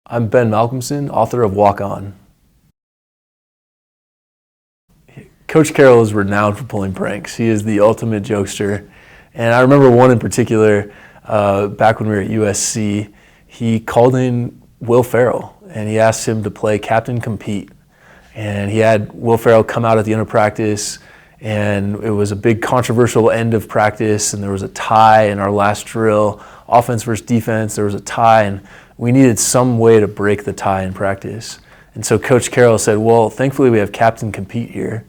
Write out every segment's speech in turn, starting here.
I'm Ben Malcolmson, author of Walk On. Coach Carroll is renowned for pulling pranks. He is the ultimate jokester. And I remember one in particular, back when we were at USC, he called in Will Ferrell and he asked him to play Captain Compete. And he had Will Ferrell come out at the end of practice, and it was a big controversial end of practice, and there was a tie in our last drill, offense versus defense. There was a tie, and we needed some way to break the tie in practice. And so Coach Carroll said, well, thankfully we have Captain Compete here.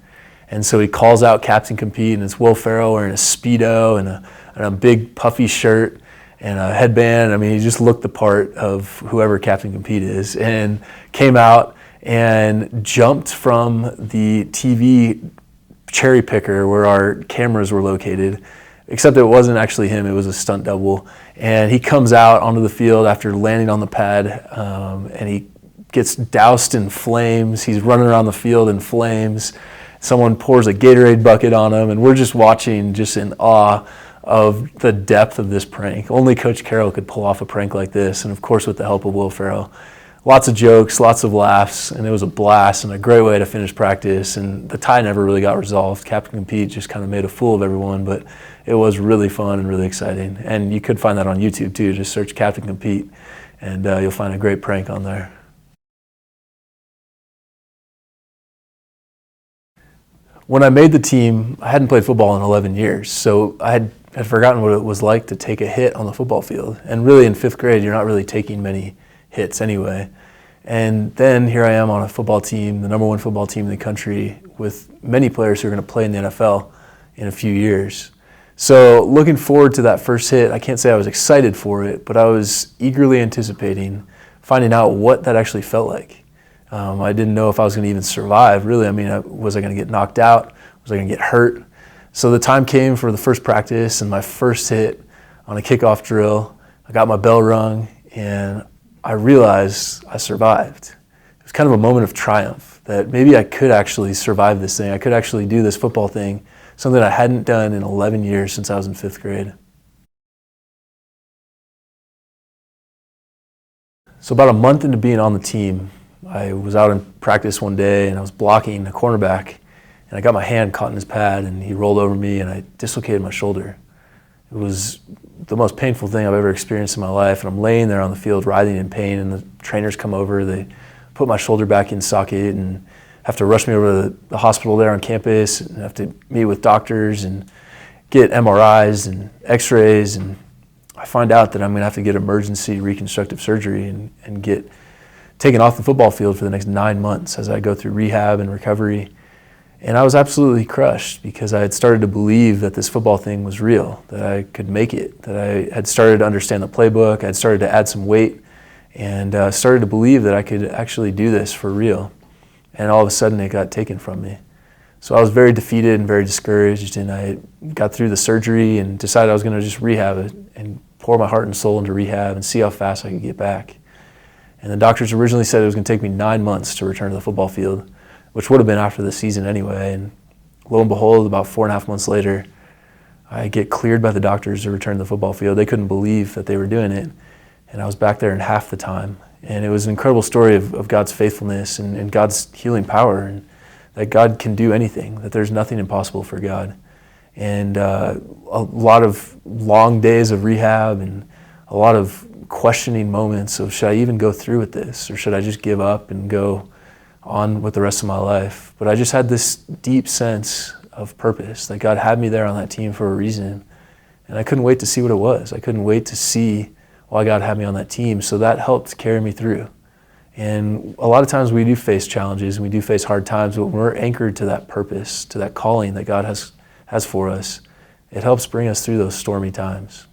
And so he calls out Captain Compete, and it's Will Ferrell wearing a Speedo and a big puffy shirt and a headband. I mean, he just looked the part of whoever Captain Compete is, and came out and jumped from the TV cherry picker where our cameras were located, except it wasn't actually him, it was a stunt double. And he comes out onto the field after landing on the pad, and he gets doused in flames. He's running around the field in flames. Someone pours a Gatorade bucket on him, and we're just watching, just in awe of the depth of this prank. Only Coach Carroll could pull off a prank like this, and of course with the help of Will Ferrell. Lots of jokes, lots of laughs, and it was a blast and a great way to finish practice. And the tie never really got resolved. Captain Compete just kind of made a fool of everyone, but it was really fun and really exciting. And you could find that on YouTube too. Just search Captain Compete, and you'll find a great prank on there. When I made the team, I hadn't played football in 11 years, so I had forgotten what it was like to take a hit on the football field. And really in 5th grade, you're not really taking many hits anyway. And then here I am on a football team, the #1 football team in the country, with many players who are going to play in the NFL in a few years. So looking forward to that first hit, I can't say I was excited for it, but I was eagerly anticipating finding out what that actually felt like. I didn't know if I was going to even survive, really. I mean, was I going to get knocked out? Was I going to get hurt? So the time came for the first practice and my first hit on a kickoff drill. I got my bell rung, and I realized I survived. It was kind of a moment of triumph that maybe I could actually survive this thing. I could actually do this football thing, something I hadn't done in 11 years since I was in 5th grade. So about a month into being on the team, I was out in practice one day and I was blocking a cornerback, and I got my hand caught in his pad and he rolled over me and I dislocated my shoulder. It was the most painful thing I've ever experienced in my life, and I'm laying there on the field writhing in pain, and the trainers come over, they put my shoulder back in socket and have to rush me over to the hospital there on campus, and have to meet with doctors and get MRIs and x-rays, and I find out that I'm going to have to get emergency reconstructive surgery and get taken off the football field for the next 9 months as I go through rehab and recovery. And I was absolutely crushed because I had started to believe that this football thing was real, that I could make it, that I had started to understand the playbook, I had started to add some weight, and started to believe that I could actually do this for real. And all of a sudden it got taken from me. So I was very defeated and very discouraged, and I got through the surgery and decided I was going to just rehab it and pour my heart and soul into rehab and see how fast I could get back. And the doctors originally said it was going to take me 9 months to return to the football field, which would have been after the season anyway. And lo and behold, about 4.5 months later, I get cleared by the doctors to return to the football field. They couldn't believe that they were doing it. And I was back there in half the time. And it was an incredible story of God's faithfulness and God's healing power, and that God can do anything, that there's nothing impossible for God. And a lot of long days of rehab and a lot of questioning moments of, should I even go through with this, or should I just give up and go on with the rest of my life? But I just had this deep sense of purpose, that God had me there on that team for a reason, and I couldn't wait to see what it was. I couldn't wait to see why God had me on that team, so that helped carry me through. And a lot of times we do face challenges and we do face hard times, but when we're anchored to that purpose, to that calling that God has for us, it helps bring us through those stormy times.